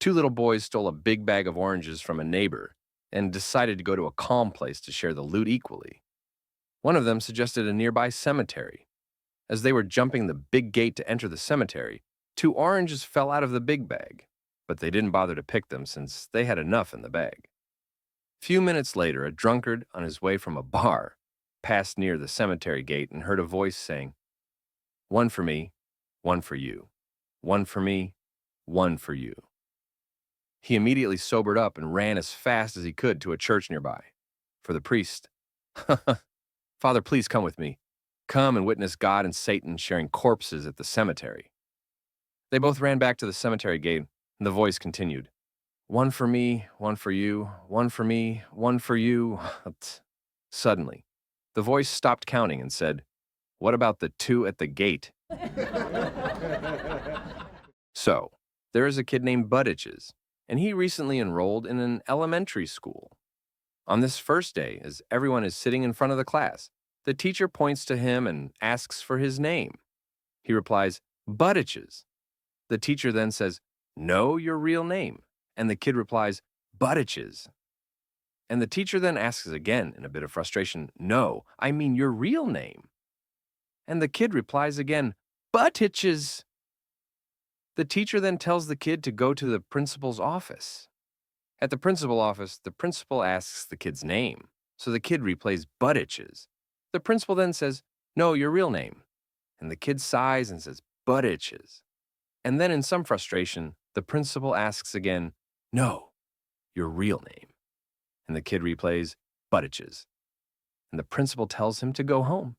Two little boys stole a big bag of oranges from a neighbor and decided to go to a calm place to share the loot equally. One of them suggested a nearby cemetery. As they were jumping the big gate to enter the cemetery, two oranges fell out of the big bag, but they didn't bother to pick them since they had enough in the bag. Few minutes later, a drunkard on his way from a bar passed near the cemetery gate and heard a voice saying, "One for me, one for you. One for me, one for you." He immediately sobered up and ran as fast as he could to a church nearby. For the priest, "Father, please come with me. Come and witness God and Satan sharing corpses at the cemetery." They both ran back to the cemetery gate, and the voice continued, "One for me, one for you, one for me, one for you." Suddenly, the voice stopped counting and said, "What about the two at the gate?" So, there is a kid named Butches, and he recently enrolled in an elementary school. On this first day, as everyone is sitting in front of the class, the teacher points to him and asks for his name. He replies, "Butches." The teacher then says, "No, your real name." And the kid replies, "Butches." And the teacher then asks again in a bit of frustration, "No, I mean your real name." And the kid replies again, "Butches." The teacher then tells the kid to go to the principal's office. At the principal office, the principal asks the kid's name, so the kid replays Butches. The principal then says, "No, your real name." And the kid sighs and says, "Butches." And then in some frustration, the principal asks again, "No, your real name." And the kid replays, "Butches." And the principal tells him to go home.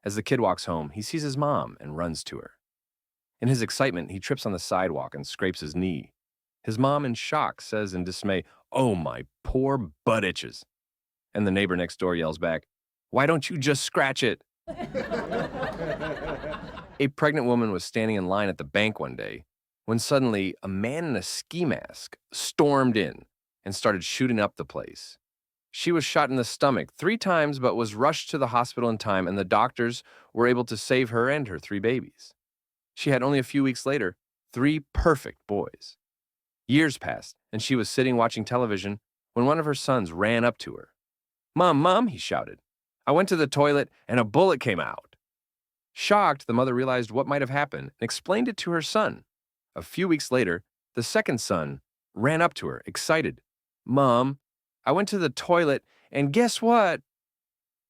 As the kid walks home, he sees his mom and runs to her. In his excitement, he trips on the sidewalk and scrapes his knee. His mom, in shock, says in dismay, "Oh, my poor Butches." And the neighbor next door yells back, "Why don't you just scratch it?" A pregnant woman was standing in line at the bank one day when suddenly a man in a ski mask stormed in and started shooting up the place. She was shot in the stomach 3 times but was rushed to the hospital in time, and the doctors were able to save her and her 3 babies. She had only a few weeks later 3 perfect boys. Years passed, and she was sitting watching television when one of her sons ran up to her. "Mom, Mom," he shouted. "I went to the toilet and a bullet came out." Shocked, the mother realized what might have happened and explained it to her son. A few weeks later, the second son ran up to her, excited. "Mom, I went to the toilet and guess what?"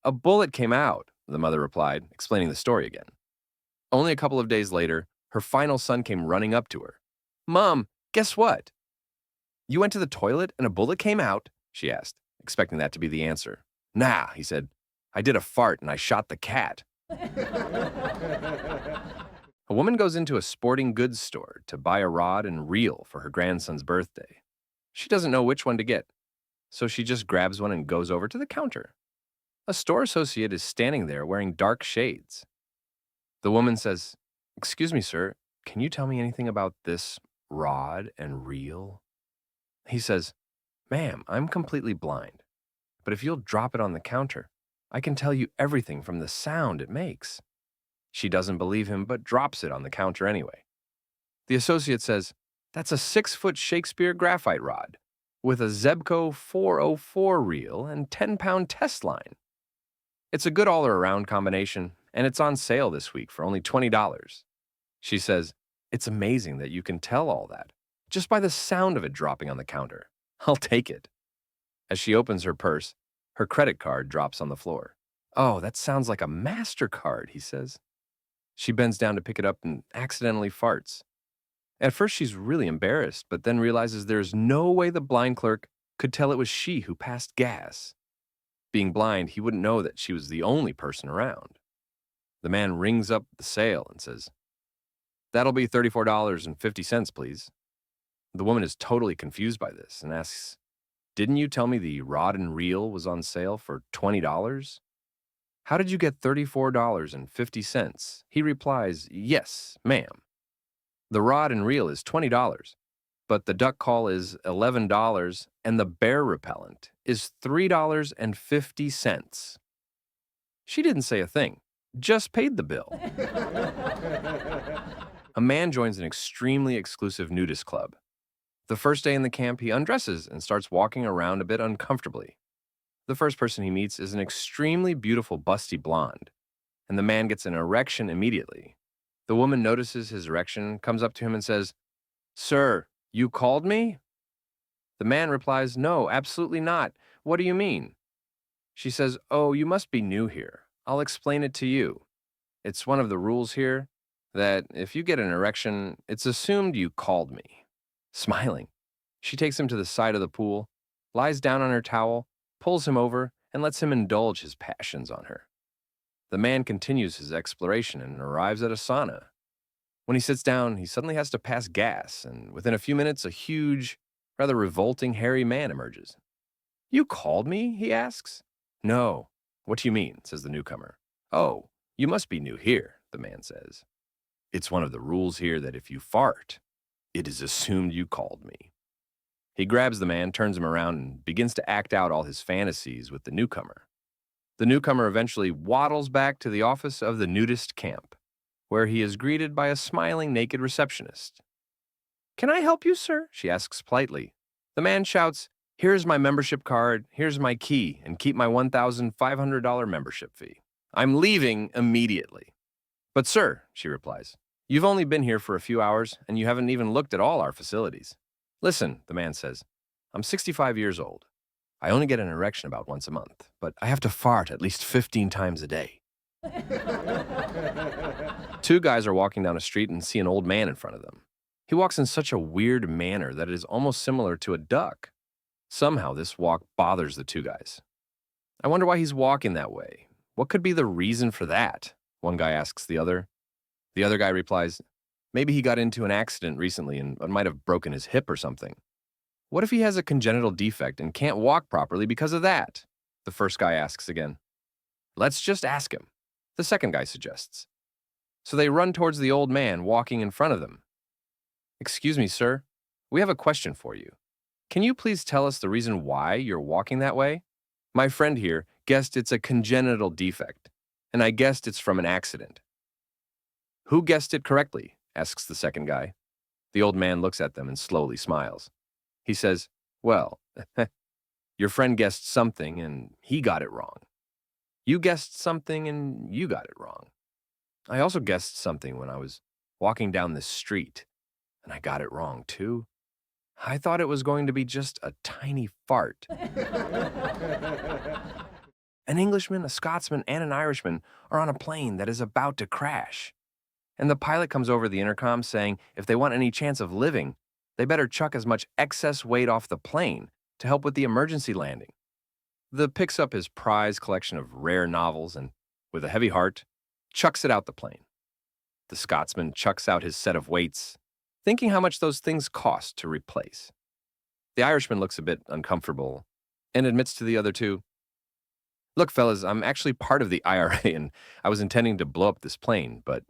"A bullet came out," the mother replied, explaining the story again. Only a couple of days later, her final son came running up to her. "Mom, guess what?" "You went to the toilet and a bullet came out?" she asked, expecting that to be the answer. "Nah," he said. "I did a fart and I shot the cat." A woman goes into a sporting goods store to buy a rod and reel for her grandson's birthday. She doesn't know which one to get, so she just grabs one and goes over to the counter. A store associate is standing there wearing dark shades. The woman says, "Excuse me, sir, can you tell me anything about this rod and reel?" He says, "Ma'am, I'm completely blind, but if you'll drop it on the counter, I can tell you everything from the sound it makes." She doesn't believe him, but drops it on the counter anyway. The associate says, "That's a 6-foot Shakespeare graphite rod with a Zebco 404 reel and 10-pound test line. It's a good all-around combination, and it's on sale this week for only $20. She says, "It's amazing that you can tell all that just by the sound of it dropping on the counter. I'll take it." As she opens her purse, her credit card drops on the floor. "Oh, that sounds like a MasterCard," he says. She bends down to pick it up and accidentally farts. At first, she's really embarrassed, but then realizes there's no way the blind clerk could tell it was she who passed gas. Being blind, he wouldn't know that she was the only person around. The man rings up the sale and says, "That'll be $34.50, please." The woman is totally confused by this and asks, "Didn't you tell me the rod and reel was on sale for $20? How did you get $34.50? He replies, "Yes, ma'am. The rod and reel is $20, but the duck call is $11 and the bear repellent is $3.50. She didn't say a thing, just paid the bill. A man joins an extremely exclusive nudist club. The first day in the camp, he undresses and starts walking around a bit uncomfortably. The first person he meets is an extremely beautiful busty blonde, and the man gets an erection immediately. The woman notices his erection, comes up to him and says, "Sir, you called me?" The man replies, "No, absolutely not. What do you mean?" She says, "Oh, you must be new here. I'll explain it to you. It's one of the rules here that if you get an erection, it's assumed you called me." Smiling, she takes him to the side of the pool, lies down on her towel, pulls him over, and lets him indulge his passions on her. The man continues his exploration and arrives at a sauna. When he sits down, he suddenly has to pass gas, and within a few minutes, a huge, rather revolting, hairy man emerges. "You called me?" he asks. "No. What do you mean?" says the newcomer. "Oh, you must be new here," the man says. "It's one of the rules here that if you fart, it is assumed you called me." He grabs the man, turns him around, and begins to act out all his fantasies with the newcomer. The newcomer eventually waddles back to the office of the nudist camp, where he is greeted by a smiling naked receptionist. "Can I help you, sir?" she asks politely. The man shouts, "Here's my membership card, here's my key, and keep my $1,500 membership fee. I'm leaving immediately." "But sir," she replies, "you've only been here for a few hours, and you haven't even looked at all our facilities." "Listen," the man says, "I'm 65 years old. I only get an erection about once a month, but I have to fart at least 15 times a day." Two guys are walking down a street and see an old man in front of them. He walks in such a weird manner that it is almost similar to a duck. Somehow, this walk bothers the two guys. "I wonder why he's walking that way. What could be the reason for that?" one guy asks the other. The other guy replies, "Maybe he got into an accident recently and might have broken his hip or something. What if he has a congenital defect and can't walk properly because of that?" The first guy asks again. "Let's just ask him," the second guy suggests. So they run towards the old man walking in front of them. "Excuse me, sir. We have a question for you. Can you please tell us the reason why you're walking that way? My friend here guessed it's a congenital defect, and I guessed it's from an accident." "Who guessed it correctly?" asks the second guy. The old man looks at them and slowly smiles. He says, "Well, your friend guessed something and he got it wrong. You guessed something and you got it wrong. I also guessed something when I was walking down this street, and I got it wrong too. I thought it was going to be just a tiny fart." An Englishman, a Scotsman, and an Irishman are on a plane that is about to crash. And the pilot comes over the intercom saying if they want any chance of living, they better chuck as much excess weight off the plane to help with the emergency landing. The picks up his prize collection of rare novels and, with a heavy heart, chucks it out the plane. The Scotsman chucks out his set of weights, thinking how much those things cost to replace. The Irishman looks a bit uncomfortable and admits to the other two, "Look, fellas, I'm actually part of the IRA and I was intending to blow up this plane, but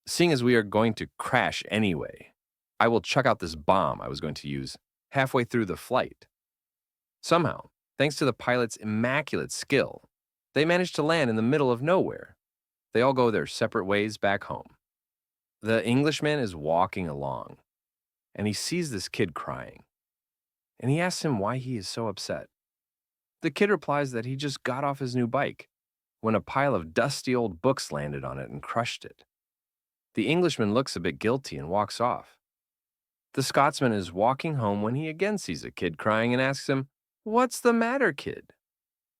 seeing as we are going to crash anyway, I will chuck out this bomb I was going to use halfway through the flight." Somehow, thanks to the pilot's immaculate skill, they managed to land in the middle of nowhere. They all go their separate ways back home. The Englishman is walking along, and he sees this kid crying, and he asks him why he is so upset. The kid replies that he just got off his new bike when a pile of dusty old books landed on it and crushed it. The Englishman looks a bit guilty and walks off. The Scotsman is walking home when he again sees a kid crying and asks him, "What's the matter, kid?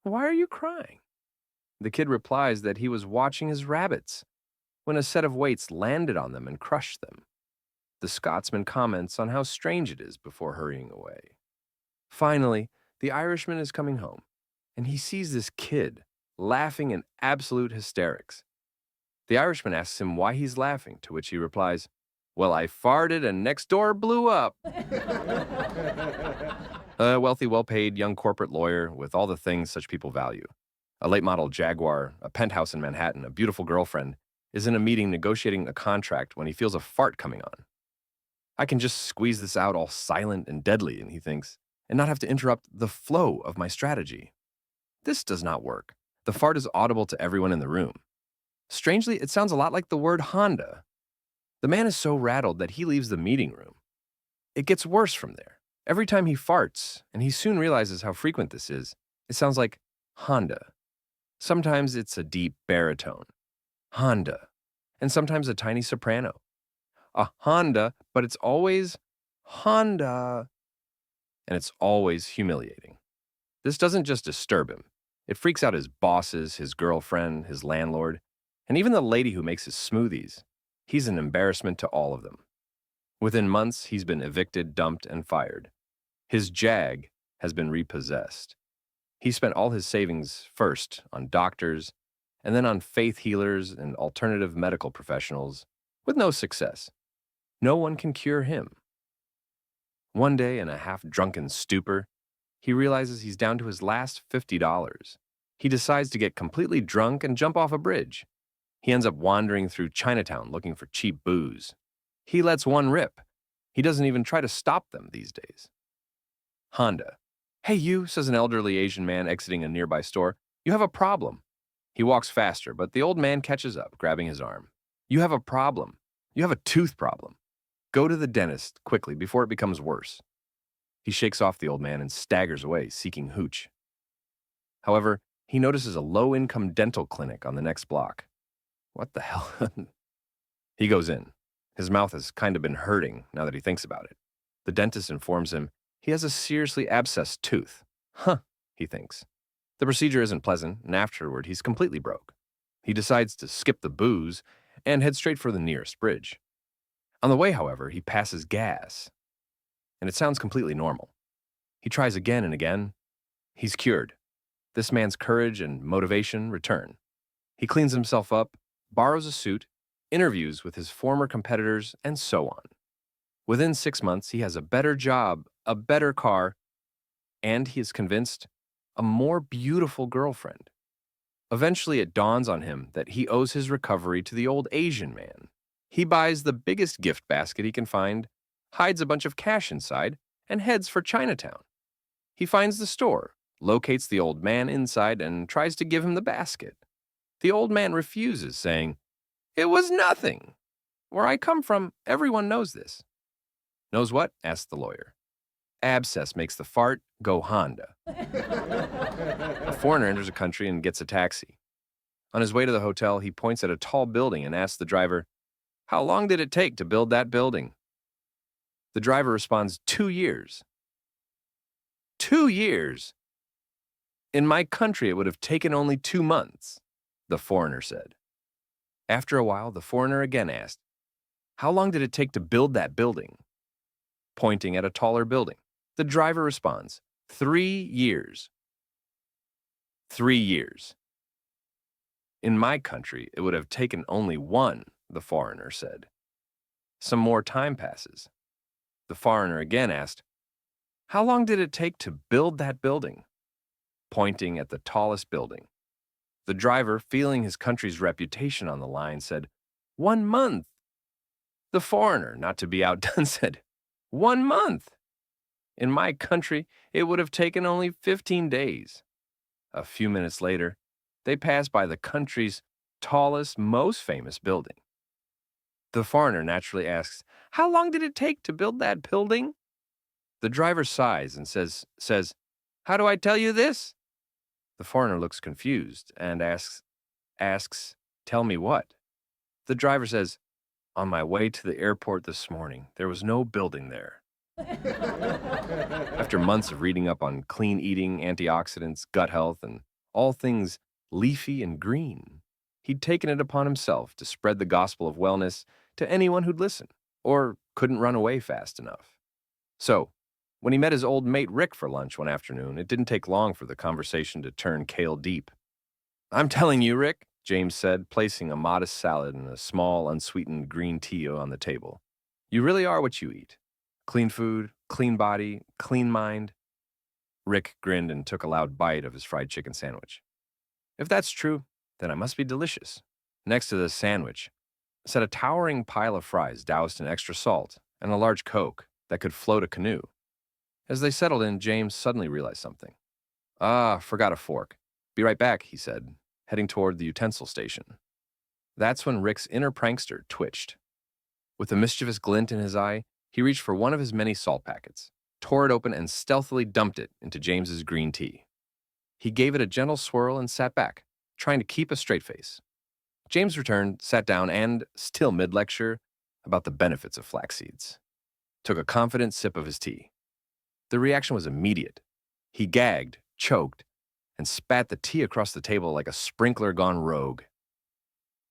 Why are you crying?" The kid replies that he was watching his rabbits when a set of weights landed on them and crushed them. The Scotsman comments on how strange it is before hurrying away. Finally, the Irishman is coming home, and he sees this kid laughing in absolute hysterics. The Irishman asks him why he's laughing, to which he replies, "Well, I farted and next door blew up." A wealthy, well-paid young corporate lawyer with all the things such people value. A late-model Jaguar, a penthouse in Manhattan, a beautiful girlfriend, is in a meeting negotiating a contract when he feels a fart coming on. "I can just squeeze this out all silent and deadly," and he thinks, "and not have to interrupt the flow of my strategy. This does not work. The fart is audible to everyone in the room. Strangely, it sounds a lot like the word Honda." The man is so rattled that he leaves the meeting room. It gets worse from there. Every time he farts, and he soon realizes how frequent this is, it sounds like Honda. Sometimes it's a deep baritone, Honda, and sometimes a tiny soprano, a Honda, but it's always Honda, and it's always humiliating. This doesn't just disturb him. It freaks out his bosses, his girlfriend, his landlord, and even the lady who makes his smoothies. He's an embarrassment to all of them. Within months, he's been evicted, dumped, and fired. His Jag has been repossessed. He spent all his savings first on doctors, and then on faith healers and alternative medical professionals, with no success. No one can cure him. One day, in a half-drunken stupor, he realizes he's down to his last $50. He decides to get completely drunk and jump off a bridge. He ends up wandering through Chinatown looking for cheap booze. He lets one rip. He doesn't even try to stop them these days. Honda. "Hey you," says an elderly Asian man exiting a nearby store. "You have a problem." He walks faster, but the old man catches up, grabbing his arm. "You have a problem. You have a tooth problem. Go to the dentist quickly before it becomes worse." He shakes off the old man and staggers away, seeking hooch. However, he notices a low-income dental clinic on the next block. What the hell? He goes in. His mouth has kind of been hurting now that he thinks about it. The dentist informs him he has a seriously abscessed tooth. Huh, he thinks. The procedure isn't pleasant, and afterward he's completely broke. He decides to skip the booze and head straight for the nearest bridge. On the way, however, he passes gas, and it sounds completely normal. He tries again and again. He's cured. This man's courage and motivation return. He cleans himself up, borrows a suit, interviews with his former competitors, and so on. Within 6 months, he has a better job, a better car, and he is convinced, a more beautiful girlfriend. Eventually, it dawns on him that he owes his recovery to the old Asian man. He buys the biggest gift basket he can find, hides a bunch of cash inside, and heads for Chinatown. He finds the store, locates the old man inside, and tries to give him the basket. The old man refuses, saying, "It was nothing. Where I come from, everyone knows this." "Knows what?" asked the lawyer. "Abscess makes the fart go Honda." A foreigner enters a country and gets a taxi. On his way to the hotel, he points at a tall building and asks the driver, "How long did it take to build that building?" The driver responds, 2 years. 2 years? "In my country, it would have taken only 2 months, the foreigner said. After a while, the foreigner again asked, "How long did it take to build that building?" Pointing at a taller building. The driver responds, 3 years. 3 years. "In my country, it would have taken only 1, the foreigner said. Some more time passes. The foreigner again asked, "How long did it take to build that building?" Pointing at the tallest building. The driver, feeling his country's reputation on the line, said, 1 month. The foreigner, not to be outdone, said, 1 month. "In my country, it would have taken only 15 days. A few minutes later, they passed by the country's tallest, most famous building. The foreigner naturally asks, "How long did it take to build that building?" The driver sighs and says, "How do I tell you this?" The foreigner looks confused and asks, "Tell me what?" The driver says, "On my way to the airport this morning, there was no building there." After months of reading up on clean eating, antioxidants, gut health, and all things leafy and green, he'd taken it upon himself to spread the gospel of wellness to anyone who'd listen, or couldn't run away fast enough. So, when he met his old mate Rick for lunch one afternoon, it didn't take long for the conversation to turn kale deep. "I'm telling you, Rick," James said, placing a modest salad and a small, unsweetened green tea on the table. "You really are what you eat. Clean food, clean body, clean mind." Rick grinned and took a loud bite of his fried chicken sandwich. "If that's true, then I must be delicious." Next to the sandwich sat a towering pile of fries doused in extra salt and a large Coke that could float a canoe. As they settled in, James suddenly realized something. Forgot a fork. "Be right back," he said, heading toward the utensil station. That's when Rick's inner prankster twitched. With a mischievous glint in his eye, he He reached for one of his many salt packets, tore it open, and stealthily dumped it into James's green tea. He gave it a gentle swirl and sat back, trying to keep a straight face. James returned, sat down, and, still mid-lecture, about the benefits of flax seeds, took a confident sip of his tea. The reaction was immediate. He gagged, choked, and spat the tea across the table like a sprinkler gone rogue.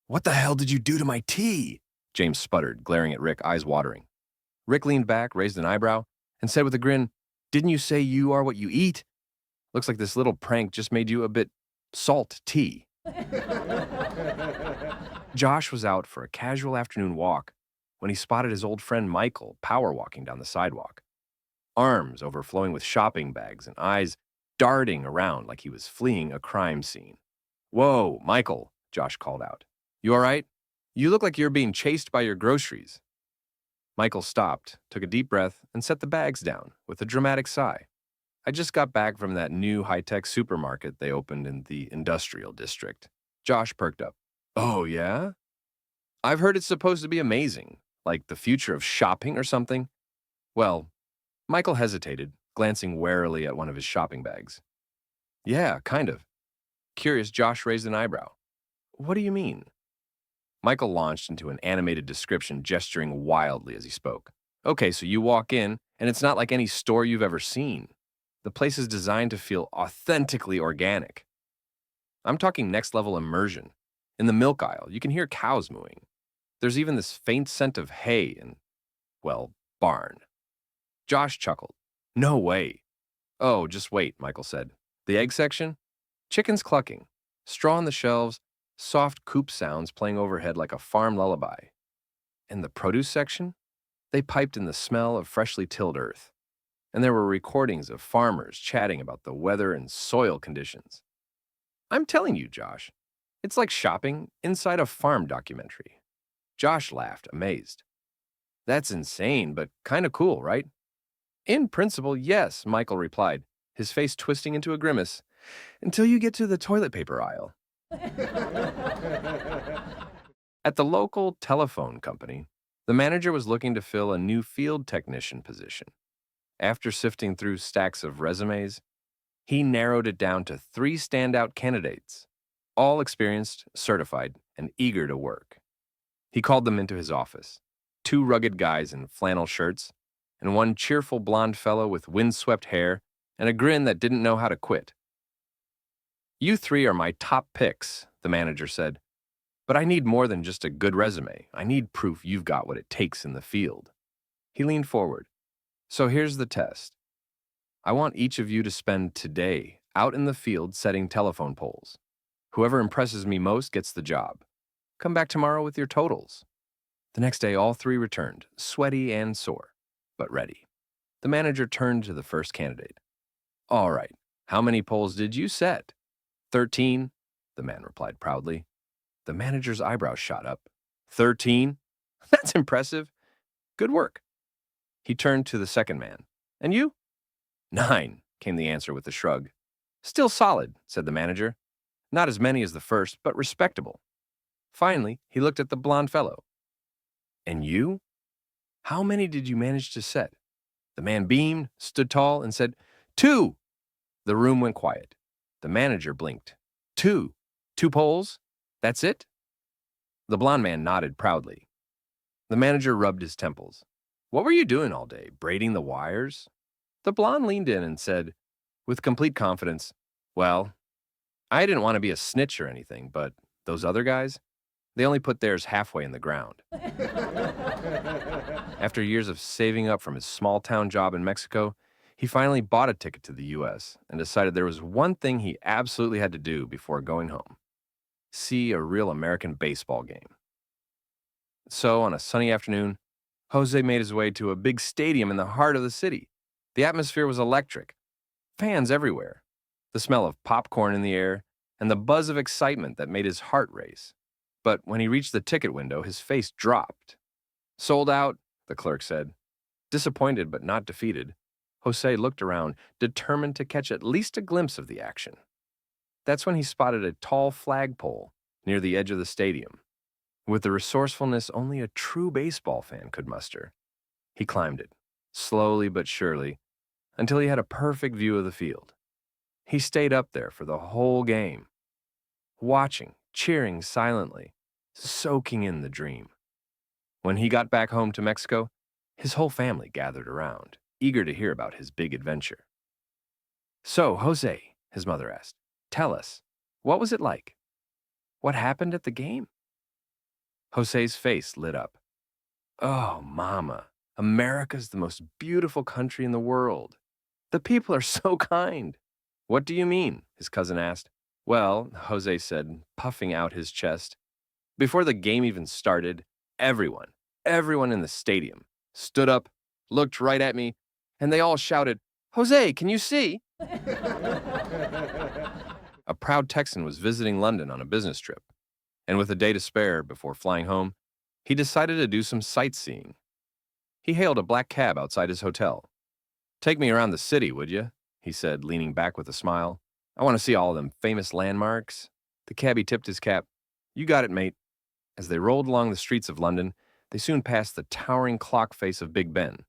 "What the hell did you do to my tea?" James sputtered, glaring at Rick, eyes watering. Rick leaned back, raised an eyebrow, and said with a grin, "Didn't you say you are what you eat? Looks like this little prank just made you a bit salt tea." Josh was out for a casual afternoon walk when he spotted his old friend Michael power walking down the sidewalk, arms overflowing with shopping bags and eyes darting around like he was fleeing a crime scene. "Whoa, Michael," Josh called out. "You all right? You look like you're being chased by your groceries." Michael stopped, took a deep breath, and set the bags down with a dramatic sigh. "I just got back from that new high-tech supermarket they opened in the industrial district." Josh perked up. "Oh, yeah? I've heard it's supposed to be amazing, like the future of shopping or something." Well, Michael hesitated, glancing warily at one of his shopping bags. "Yeah, kind of." Curious, Josh raised an eyebrow. "What do you mean?" Michael launched into an animated description, gesturing wildly as he spoke. "Okay, so you walk in, and it's not like any store you've ever seen. The place is designed to feel authentically organic. I'm talking next-level immersion. In the milk aisle, you can hear cows mooing. There's even this faint scent of hay and, well, barn." Josh chuckled. "No way." "Oh, just wait," Michael said. "The egg section? Chickens clucking. Straw on the shelves, soft coop sounds playing overhead like a farm lullaby. And the produce section? They piped in the smell of freshly tilled earth. And there were recordings of farmers chatting about the weather and soil conditions. I'm telling you, Josh, it's like shopping inside a farm documentary." Josh laughed, amazed. "That's insane, but kind of cool, right?" "In principle, yes," Michael replied, his face twisting into a grimace, "until you get to the toilet paper aisle." At the local telephone company, the manager was looking to fill a new field technician position. After sifting through stacks of resumes, he narrowed it down to 3 standout candidates, all experienced, certified, and eager to work. He called them into his office, 2 rugged guys in flannel shirts, and one cheerful blond fellow with windswept hair and a grin that didn't know how to quit. "You 3 are my top picks," the manager said. "But I need more than just a good resume. I need proof you've got what it takes in the field." He leaned forward. "So here's the test. I want each of you to spend today out in the field setting telephone poles. Whoever impresses me most gets the job. Come back tomorrow with your totals." The next day, all 3 returned, sweaty and sore, but ready. The manager turned to the first candidate. "All right, how many poles did you set?" 13, the man replied proudly. The manager's eyebrows shot up. 13? That's impressive. Good work. He turned to the second man. "And you?" 9, came the answer with a shrug. "Still solid," said the manager. "Not as many as the first, but respectable." Finally, he looked at the blond fellow. "And you? How many did you manage to set?" The man beamed, stood tall, and said, 2. The room went quiet. The manager blinked. 2? 2 poles? That's it?" The blond man nodded proudly. The manager rubbed his temples. "What were you doing all day? Braiding the wires?" The blonde leaned in and said, with complete confidence, "Well, I didn't want to be a snitch or anything, but those other guys, they only put theirs halfway in the ground." After years of saving up from his small-town job in Mexico, he finally bought a ticket to the U.S. and decided there was one thing he absolutely had to do before going home: see a real American baseball game. So, on a sunny afternoon, Jose made his way to a big stadium in the heart of the city. The atmosphere was electric. Fans everywhere. The smell of popcorn in the air, and the buzz of excitement that made his heart race. But when he reached the ticket window, his face dropped. "Sold out," the clerk said. Disappointed but not defeated, Jose looked around, determined to catch at least a glimpse of the action. That's when he spotted a tall flagpole near the edge of the stadium. With the resourcefulness only a true baseball fan could muster, He climbed it, slowly but surely, until he had a perfect view of the field. He stayed up there for the whole game, watching, cheering silently, soaking in the dream. When he got back home to Mexico, his whole family gathered around, eager to hear about his big adventure. "So, Jose," his mother asked, "tell us, what was it like? What happened at the game?" Jose's face lit up. "Oh, Mama, America's the most beautiful country in the world. The people are so kind." "What do you mean?" his cousin asked. "Well," Jose said, puffing out his chest, "before the game even started, everyone in the stadium stood up, looked right at me, and they all shouted, 'Jose, can you see?'" A proud Texan was visiting London on a business trip, and with a day to spare before flying home, he decided to do some sightseeing. He hailed a black cab outside his hotel. "Take me around the city, would you?" he said, leaning back with a smile. "I want to see all them famous landmarks." The cabbie tipped his cap. "You got it, mate." As they rolled along the streets of London, they soon passed the towering clock face of Big Ben.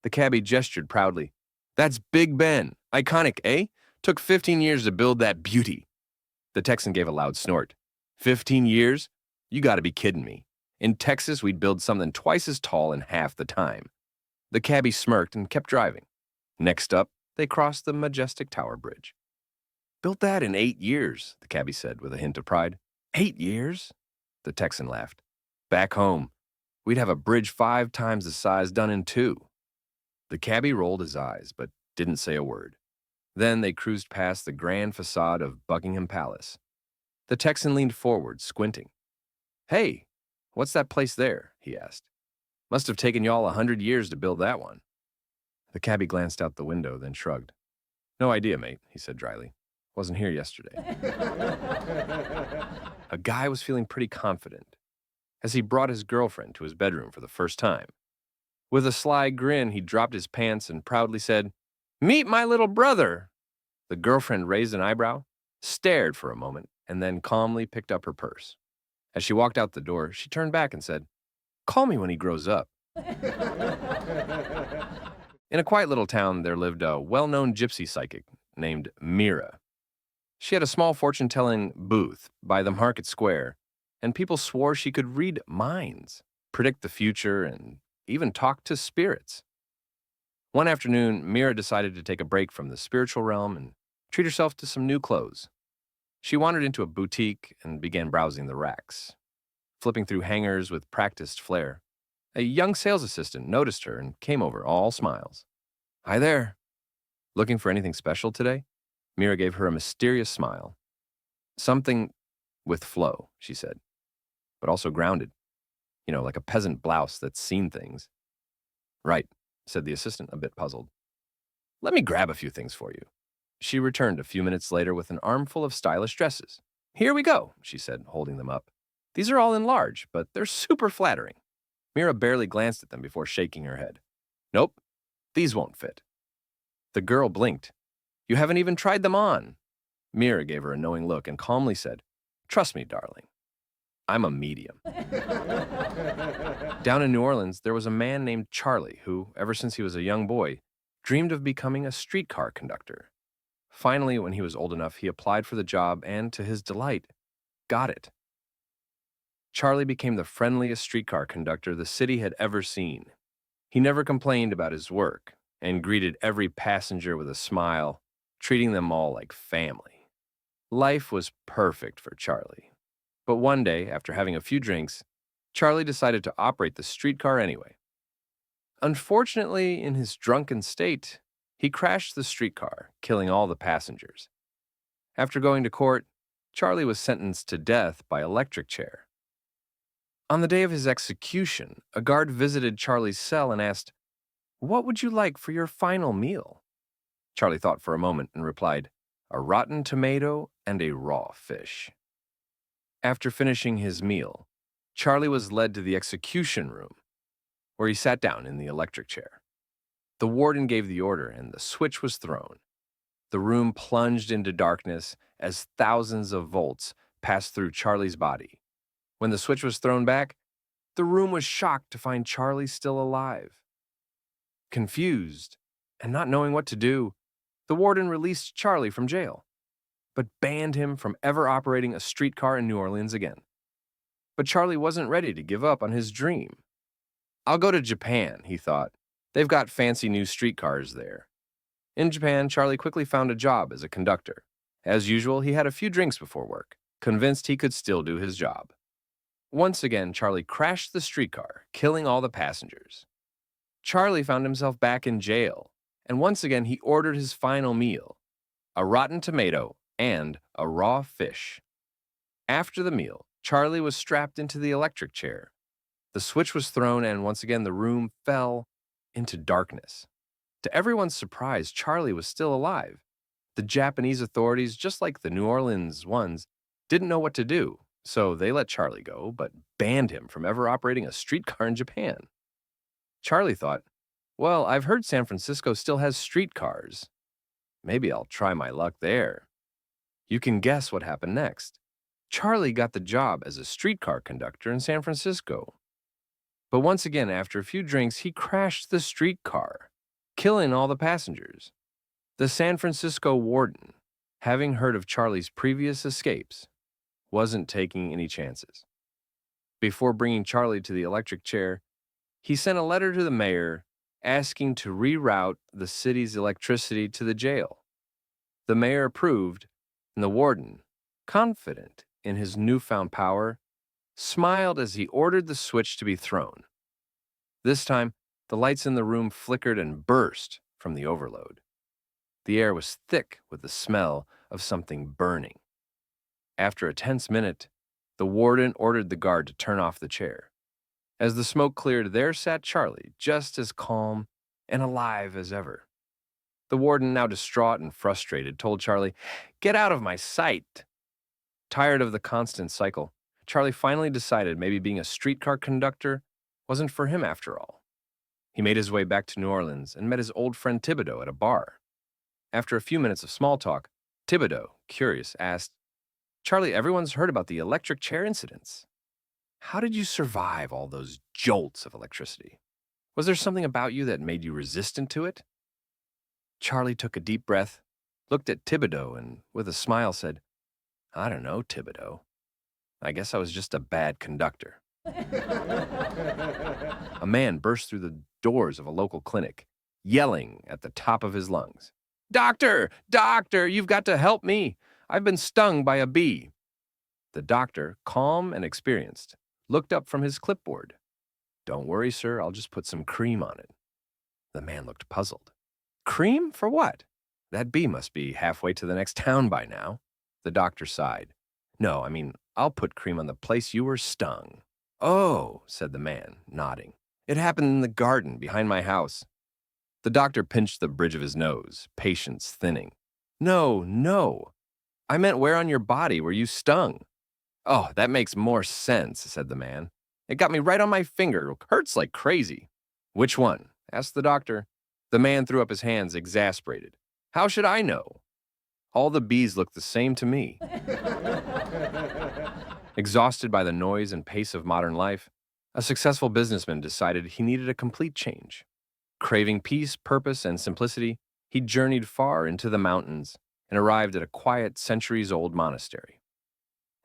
The cabbie gestured proudly. "That's Big Ben. Iconic, eh? Took 15 years to build that beauty." The Texan gave a loud snort. 15 years? You gotta be kidding me. In Texas, we'd build something twice as tall in half the time. The cabbie smirked and kept driving. Next up, they crossed the majestic Tower Bridge. "Built that in 8 years, the cabbie said with a hint of pride. 8 years? The Texan laughed. Back home, we'd have a bridge 5 times the size done in 2. The cabbie rolled his eyes, but didn't say a word. Then they cruised past the grand facade of Buckingham Palace. The Texan leaned forward, squinting. "Hey, what's that place there?" he asked. "Must have taken y'all 100 years to build that one." The cabbie glanced out the window, then shrugged. "No idea, mate," he said dryly. "Wasn't here yesterday." A guy was feeling pretty confident as he brought his girlfriend to his bedroom for the first time. With a sly grin, he dropped his pants and proudly said, "Meet my little brother." The girlfriend raised an eyebrow, stared for a moment, and then calmly picked up her purse. As she walked out the door, she turned back and said, "Call me when he grows up." In a quiet little town, there lived a well-known gypsy psychic named Mira. She had a small fortune-telling booth by the market square, and people swore she could read minds, predict the future, and even talk to spirits. One afternoon, Mira decided to take a break from the spiritual realm and treat herself to some new clothes. She wandered into a boutique and began browsing the racks, flipping through hangers with practiced flair. A young sales assistant noticed her and came over, all smiles. "Hi there. Looking for anything special today?" Mira gave her a mysterious smile. "Something with flow," she said, "but also grounded. Like a peasant blouse that's seen things." "Right," said the assistant, a bit puzzled. "Let me grab a few things for you." She returned a few minutes later with an armful of stylish dresses. "Here we go," she said, holding them up. "These are all in large, but they're super flattering." Mira barely glanced at them before shaking her head. "Nope, these won't fit." The girl blinked. "You haven't even tried them on." Mira gave her a knowing look and calmly said, "Trust me, darling. I'm a medium." Down in New Orleans, there was a man named Charlie who, ever since he was a young boy, dreamed of becoming a streetcar conductor. Finally, when he was old enough, he applied for the job and, to his delight, got it. Charlie became the friendliest streetcar conductor the city had ever seen. He never complained about his work and greeted every passenger with a smile, treating them all like family. Life was perfect for Charlie. But one day, after having a few drinks, Charlie decided to operate the streetcar anyway. Unfortunately, in his drunken state, he crashed the streetcar, killing all the passengers. After going to court, Charlie was sentenced to death by electric chair. On the day of his execution, a guard visited Charlie's cell and asked, "What would you like for your final meal?" Charlie thought for a moment and replied, "A rotten tomato and a raw fish." After finishing his meal, Charlie was led to the execution room, where he sat down in the electric chair. The warden gave the order, and the switch was thrown. The room plunged into darkness as thousands of volts passed through Charlie's body. When the switch was thrown back, the room was shocked to find Charlie still alive. Confused and not knowing what to do, the warden released Charlie from jail, but banned him from ever operating a streetcar in New Orleans again. But Charlie wasn't ready to give up on his dream. I'll go to Japan, he thought. They've got fancy new streetcars there. In Japan, Charlie quickly found a job as a conductor. As usual, he had a few drinks before work, convinced he could still do his job. Once again, Charlie crashed the streetcar, killing all the passengers. Charlie found himself back in jail, and once again he ordered his final meal, a rotten tomato and a raw fish. After the meal, Charlie was strapped into the electric chair. The switch was thrown, and once again the room fell into darkness. To everyone's surprise, Charlie was still alive. The Japanese authorities, just like the New Orleans ones, didn't know what to do, so they let Charlie go, but banned him from ever operating a streetcar in Japan. Charlie thought, well, I've heard San Francisco still has streetcars. Maybe I'll try my luck there. You can guess what happened next. Charlie got the job as a streetcar conductor in San Francisco. But once again, after a few drinks, he crashed the streetcar, killing all the passengers. The San Francisco warden, having heard of Charlie's previous escapes, wasn't taking any chances. Before bringing Charlie to the electric chair, he sent a letter to the mayor asking to reroute the city's electricity to the jail. The mayor approved, and the warden, confident in his newfound power, smiled as he ordered the switch to be thrown. This time, the lights in the room flickered and burst from the overload. The air was thick with the smell of something burning. After a tense minute, the warden ordered the guard to turn off the chair. As the smoke cleared, there sat Charlie, just as calm and alive as ever. The warden, now distraught and frustrated, told Charlie, "Get out of my sight." Tired of the constant cycle, Charlie finally decided maybe being a streetcar conductor wasn't for him after all. He made his way back to New Orleans and met his old friend Thibodeau at a bar. After a few minutes of small talk, Thibodeau, curious, asked, "Charlie, everyone's heard about the electric chair incidents. How did you survive all those jolts of electricity? Was there something about you that made you resistant to it?" Charlie took a deep breath, looked at Thibodeau, and with a smile said, "I don't know, Thibodeau. I guess I was just a bad conductor." A man burst through the doors of a local clinic, yelling at the top of his lungs, "Doctor! Doctor! You've got to help me! I've been stung by a bee." The doctor, calm and experienced, looked up from his clipboard. "Don't worry, sir. I'll just put some cream on it." The man looked puzzled. "Cream? For what? That bee must be halfway to the next town by now." The doctor sighed. "No, I mean, I'll put cream on the place you were stung." "Oh," said the man, nodding. "It happened in the garden behind my house." The doctor pinched the bridge of his nose, patience thinning. "No, no. I meant where on your body were you stung?" "Oh, that makes more sense," said the man. "It got me right on my finger. It hurts like crazy." "Which one?" asked the doctor. The man threw up his hands, exasperated. "How should I know? All the bees look the same to me." Exhausted by the noise and pace of modern life, a successful businessman decided he needed a complete change. Craving peace, purpose, and simplicity, he journeyed far into the mountains and arrived at a quiet, centuries-old monastery.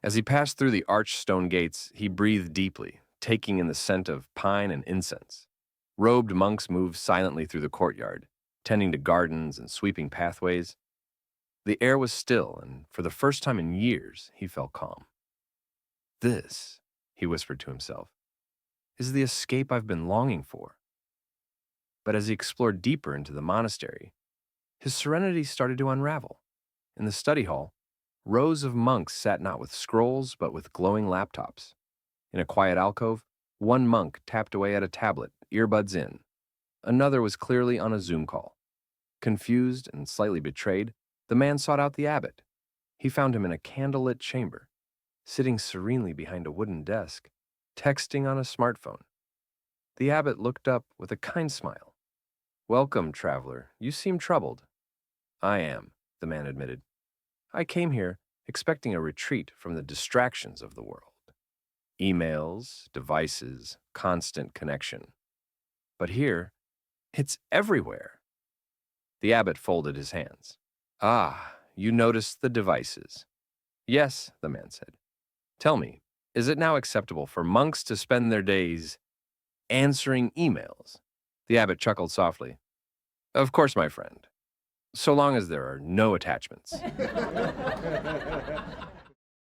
As he passed through the arched stone gates, he breathed deeply, taking in the scent of pine and incense. Robed monks moved silently through the courtyard, tending to gardens and sweeping pathways. The air was still, and for the first time in years, he felt calm. "This," he whispered to himself, "is the escape I've been longing for." But as he explored deeper into the monastery, his serenity started to unravel. In the study hall, rows of monks sat not with scrolls, but with glowing laptops. In a quiet alcove, one monk tapped away at a tablet, earbuds in. Another was clearly on a Zoom call. Confused and slightly betrayed, the man sought out the abbot. He found him in a candlelit chamber, sitting serenely behind a wooden desk, texting on a smartphone. The abbot looked up with a kind smile. "Welcome, traveler. You seem troubled." "I am," the man admitted. "I came here expecting a retreat from the distractions of the world. Emails, devices, constant connection. But here, It's everywhere. The abbot folded his hands. Ah, you noticed the devices. Yes, the man said. Tell me, is it now acceptable for monks to spend their days answering emails? The abbot chuckled softly. Of course, my friend, so long as there are no attachments.